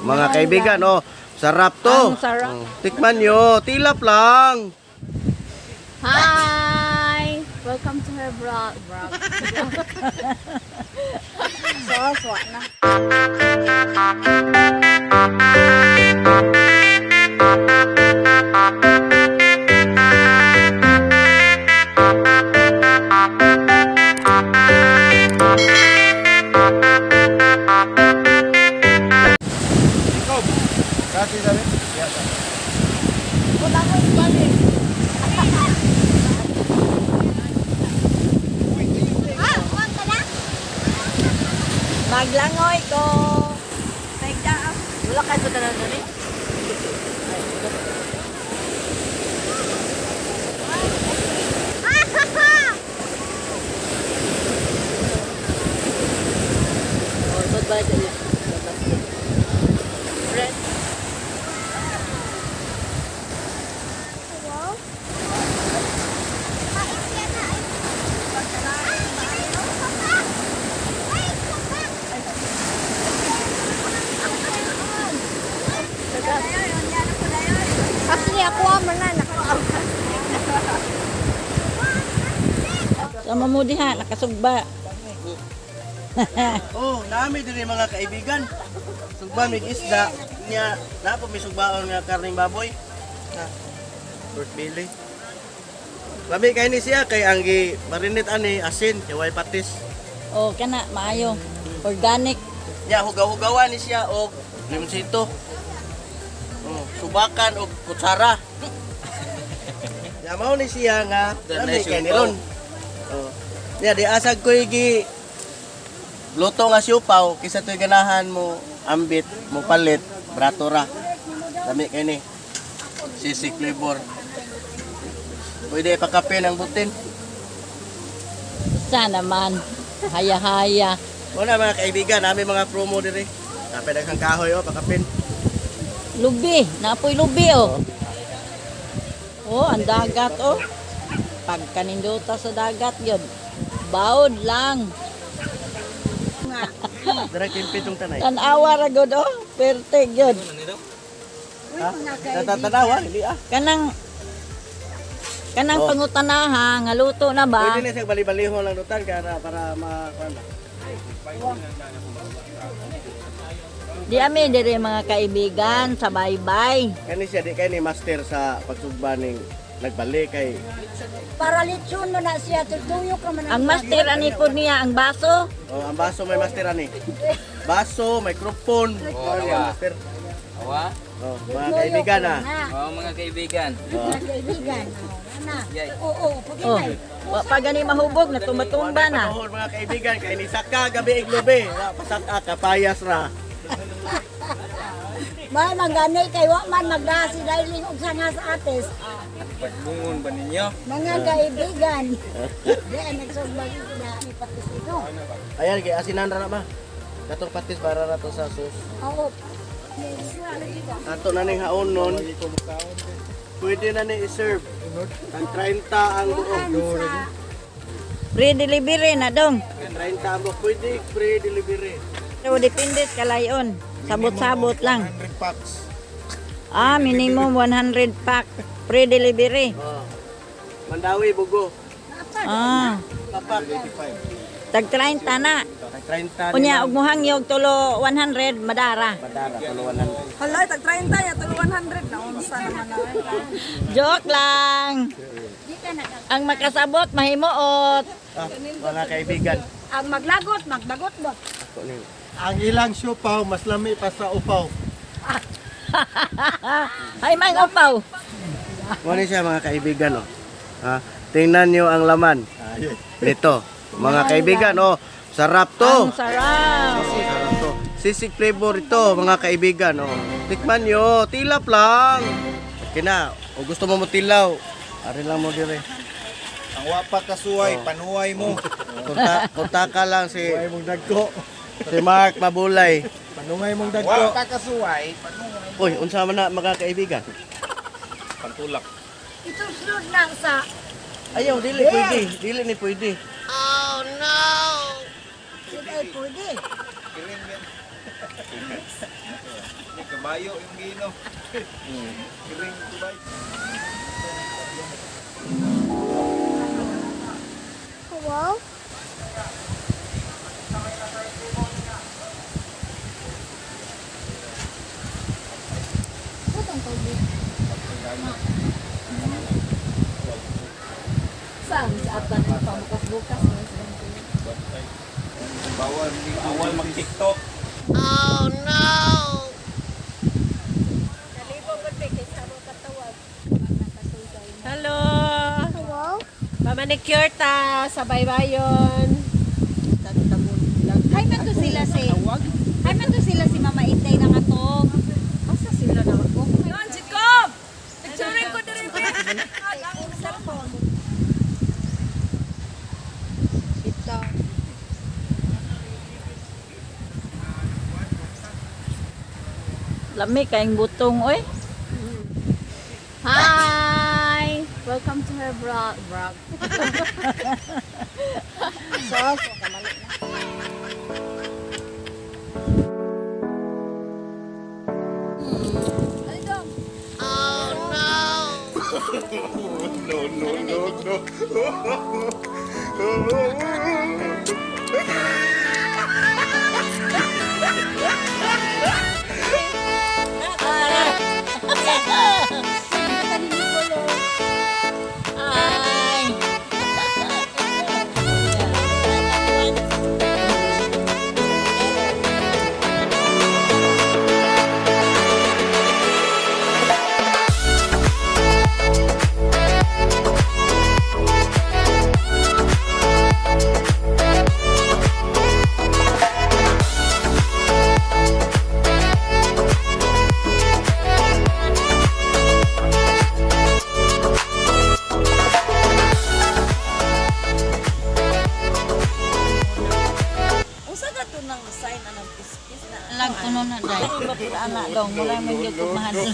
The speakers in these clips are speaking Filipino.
Mga kaibigan, oh. Sarap to. Ang sarap. Tikman nyo. Tilap lang. Hi! Welcome to her vlog. So, na. Kasi sabi? Yes. Maglangoy ko. Wala kayo sa tanan ni? Oh, so balik niya. Friend. Actually, ako man na sama mo diha, nakasugba. Oh, nami din mga kaibigan. Sugba mig isda niya na po may sugbaon nga karning baboy. Na. Pork belly. Labi kay ni siya kay ang gi marinate ani asin kay way patis. Oh, kana maayo. Organic. Nya hugaw-hugawan ni siya og limsito. Oh, subakan og kutsara. Ya mao ni siya nga labi kay ni ron. Oh. Ya di asag ko gi luto nga siupaw kisa to'y ganahan mo ambit mo palit bratora. Dami kay ni. Sisig flavor. Pwede pakape ng butin. Sana naman. Haya-haya. Wala mga kaibigan, namin mga promo diri. Napay daghang kahoy oh pakapin. Lubi. Napoy lubi oh. Oh, ang dagat oh. Pag kanindota sa dagat yun. Baod lang. Dara kimpit yung tanay. Tanawa ra gud oh. Perte yun. Ha? Natatanawa, hindi ah. Kanang Oh. pangutanaha nga luto na ba? Pwede na siyang bali-baliho lang nutan para makuan ba. Di ami diri mga kaibigan sa baybay. Kani siya di kay ni master sa pagsugba ning nagbalik kay Para lechon mo na siya, tutuyo ka man. Ang master ani pod niya ang baso. oh, ang baso may master ani. Baso, microphone. Oh, yeah. Master. Awa? Oh, mga kaibigan ah. Oo, mga kaibigan. Oh. Mga kaibigan. Ana. Yay. Oo, Oh, pagkitay. wa pa gani mahubog na tumatumba na. Panahon, mga kaibigan kay ni saka gabi iglobe. Pasaka kapayas ra. May magani kay wa man magdasi dahil og sanga sa ates. Pagbungon ba ninyo? Mga kaibigan. Di ay nagsugbag na ni patis ito. Ayan kay asinan ra na ba? Katong patis para ra to sa sus. Oo. Ato na ning haon nun. Pwede na ni i-serve. Ang 30 ang buo. Free delivery na dong. 30 ang buo. Pwede free delivery. So depende sa kalayon. Sabot-sabot lang. 100 packs. Ah, minimum 100 pack. Free delivery. Oh. Mandawi, Bugo. Ah, Papak. tag 30 na. Ang 30 Unya og muhangyog tulo 100 madara. Madara, tuluan lang. Hala, tag 30 ya, tulo 100 na. Unsa naman na. Joke lang. Ang makasabot mahimuot. Ah, mga kaibigan. Ang maglagot, magbagot mo. Ako ni. Ang ilang siupaw, mas lami pa sa upaw. Ay mang upaw. Muna siya mga kaibigan. Oh. Ha? Tingnan nyo ang laman. Nito. Mga kaibigan. Oh, sarap to. Ang sarap. Sarap to. Sisig flavor ito mga kaibigan. Oh. Tikman nyo. Tilap lang. Kina. O gusto mo tilaw. Ari lang mo dire. Ang wapa kasuway, panuway mo. Kunta ka lang si Panuway mong dagko. Mark Mabulay. Panuway mong dagko. Wapa kasuway, panuway. Uy, unsa man na mga kaibigan? Pantulak. Ito sunod na sa Ayaw, dili pwede. Dili ni pwede. Sige, pwede. Kabayo yung gino. Kiring kubay. Wow. Saan? Sa atan ng pamukas-bukas. Bawal mag-TikTok. Hello! Wow. Pamanicure ta sa baybayon. Hay man to sila si. Hay man to sila si Mama Inday na atong. Asa sila na ako? Yon, Jacob! Picturein ko din rin. Ang cellphone. Ito. Lami kayong butong, oy. Hi! Welcome to her vlog. So, kamali na. Ay. Usa ka to nang sign anang pispis na. Lang kuno na dai. Iba pud anak dong, mura man gyud ko mahadlo.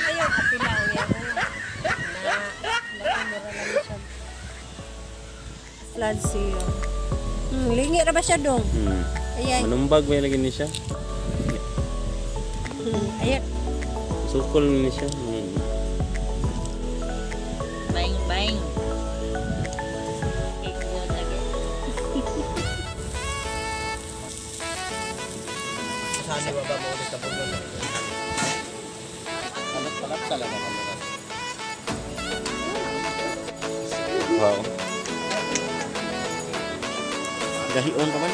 Ayaw ka pinaw yan. Flansio. Lingi ra ba siya dong? Ayan. Manumbag may lagi ni siya. Ayan. Sukol ni siya. Bang bang. Ikaw lagi. Saan ba mo ulit sa pagmamahal? Palap sa lang ako. Wow. Gahion pa man.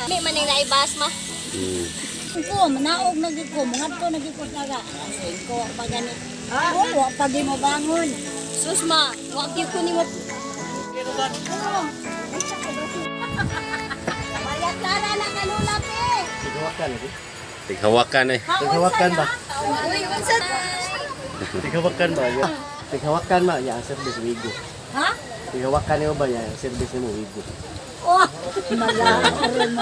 Di man nila ibas ma. Ko manaog na gid ko, mga to na gid ko taga. Ko wa pa ganit. Wa pa di mo bangon. Susma, wa gyud ko nimo. Bayat lara na kanula pe. Tigawakan lagi. Tighawakan eh. Tigawakan ba? Uy, unsa? Tigawakan ba? Ya. Tigawakan ba? Ya, service wigo. Ha? Tigawakan niyo ba ya? Service mo wigo. Oh, malala rin mo.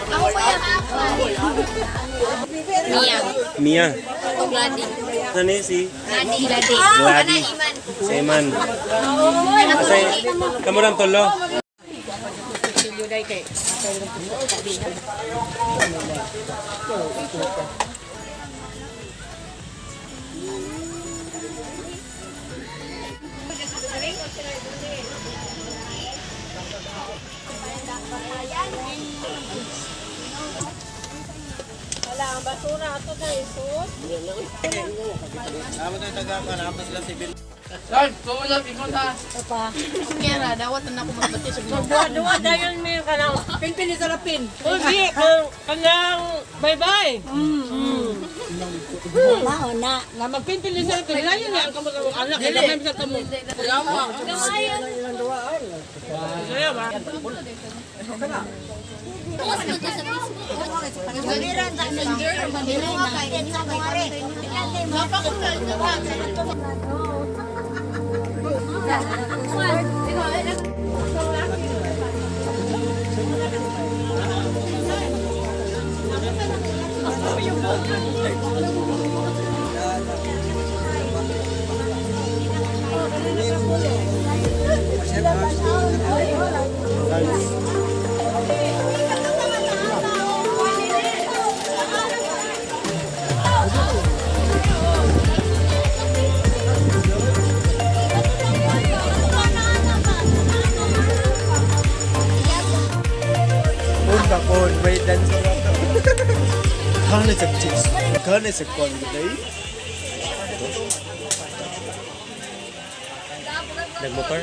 Ako ba yan? Mia. Mia. O Glady. Nani si Glady. Glady. Si Iman. Kasi kamu lang tulo. Wala ang basura ato na isus. Amo tayo tagakan, amo sila si Bill. Duwa-duwa dayon may kanang pin sa lapin. Oh, di. Kanyang bye-bye. Mao na. Nga magpin sa lapin. Layo niya ang kamot ang anak. Kailangan sa kamot. Gamiran sa messenger, mabili na. Sa kuwari. Punta ko, may dance na ito. Kano sa chicks? Kano sa kon today? Nagmotor.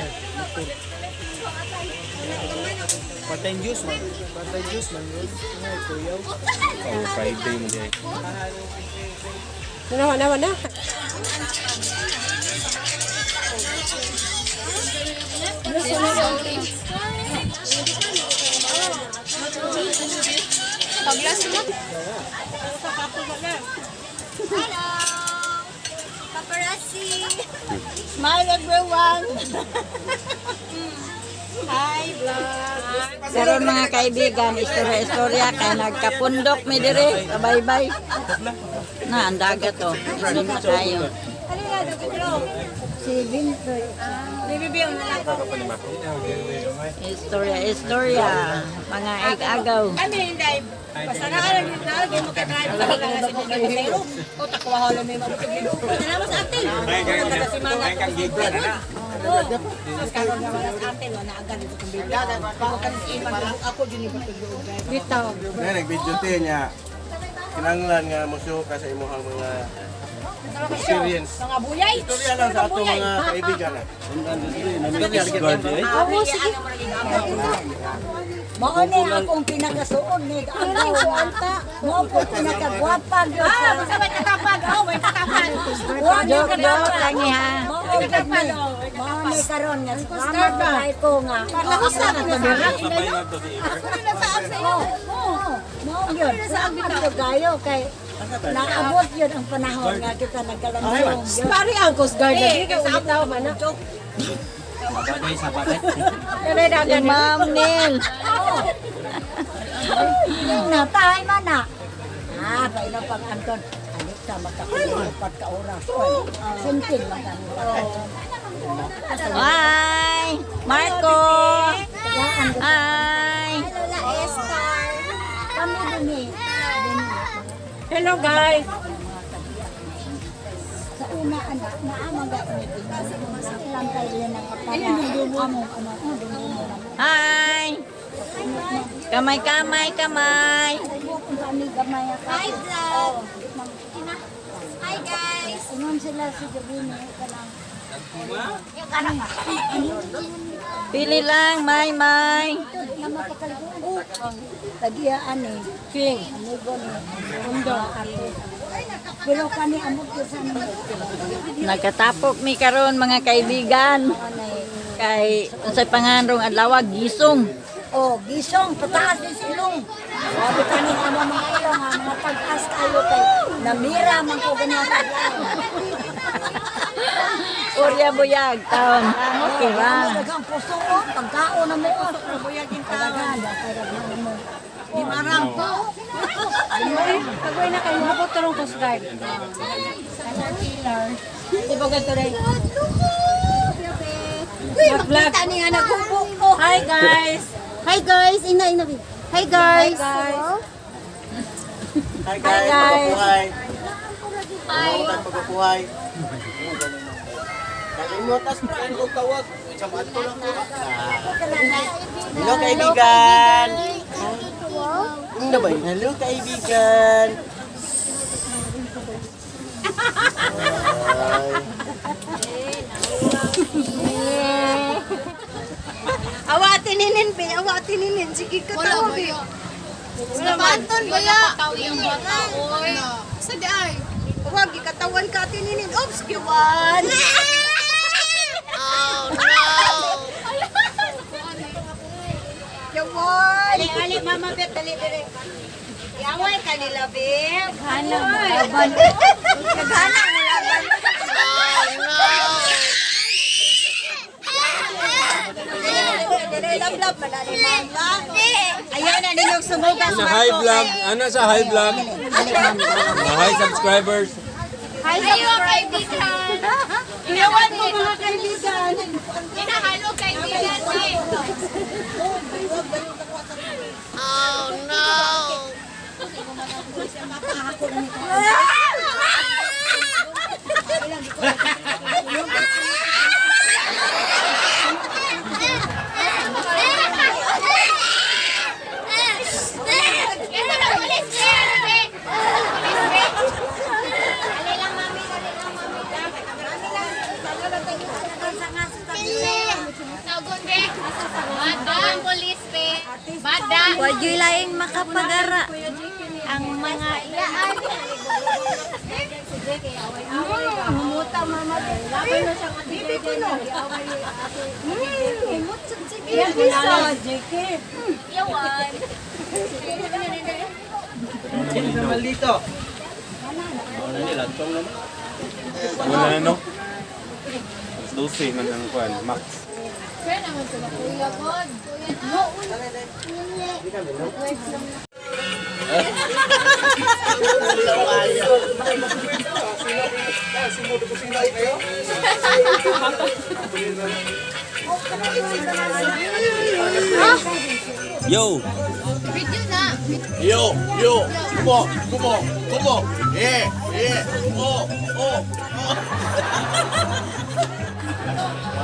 Patay juice man. Patay juice man yun. Ay, kuyaw. Oh, Friday mo di. Wana. Hello! Paparazzi! Smile everyone! Hi, vlog! Pero mga kaibigan, istorya-istorya kay nagkapundok mi dire, kabay-bay. Na ang dagat oh. Inom na tayo. Si Vintoy. Istorya, mga egg-agaw. Na nag-video tayo niya. Kinanglan nga muso ka sa imuhang mga experience. Mga buyay! Istorya lang sa ato mga kaibigan. Oo, sige. Mao ni akong pinakasuon ni agaw anta. Mao po pinakagwapa gyud. Basta may katapag. May katapag. Joke lang ha. Mao gyud ni. Mao ni karon nga sa ko nga. Usa na to dira. Mao gyud. Sa agito gayo kay naabot yun ang panahon nga kita nagkalamyong. Pari ang Coast Guard lagi kay ulit daw man. Si Ma'am Nel. Natay man na. Paila pang Anton. Alit sa magkakulipat ka oras. Sintin man kami. Hi! Marco! Hi! Lola Estar. Kami din Hello guys. sa una anak na amang gagawin. Lang tayo yan ang kapala. Among ano. Hi! Kamay. Hi, vlog! Hi, guys! Ingon sila si Gabini. Yung kanang Pili lang, may. Tagiaan eh. King. Amigo ni Mundo. Pero kani amot ko sa naman. Nagkatapok mi karon mga kaibigan. Kay unsay panganrong adlaw gisong. Oh, gisong, pataas din silong. Sabi kani ang mga ilong, mga pag-as kayo kay namira man ko ganyan adlaw. Orya buyag taon. Okay ba? Dagang puso ko, pagkaon na mo. Buyagin taon. Di marang po. Tagoy na kayo mabot tarong Coast Guard. Di ba ganito rin? Uy, makita niya na kumpok ko. Hi guys. Hi guys, ina. Hi guys. Hi guys, pagkapuhay. Hi. Pagkapuhay. Kalimutas pa rin kong tawag. Hello kaibigan. Ano ba yun? Hello kaibigan. Awa tininin, be. Awa tininin. Sige ka tawag. Sa banton, baya. Sa di ay. Huwag, ikatawan ka tininin. Oops, kiwan. Oh, no. Kiwan. Ali, mama, bet, dali, dali. Yaway ka nila, bet. Hanang mo laban. Naghanang mo laban. Oh, no. Lab-lab, madali mama. Ayaw na ninyong sumugas. Sa high vlog, ano sa high vlog? High subscribers. Hi, kaibigan! Iyawan mo mga kaibigan. Hinahalo kaibigan eh! Oh no! Ito na pulis eh! Dali lang mami, dali lang mami. Nagun be. Bada ang pulis be. Bada. Huwag yung laing makapagara. Ang mga ilaan. Humuta mama. Laban na siya bibi ko no. Himut sa sige. Yawan. Sino sa maldito? Wala na no? 12 man ang kwan, max. Yo! Yo, come on. Yeah, oh.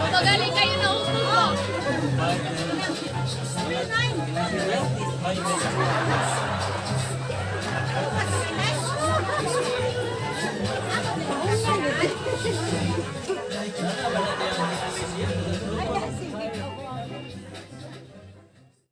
Magaling kayo na upo.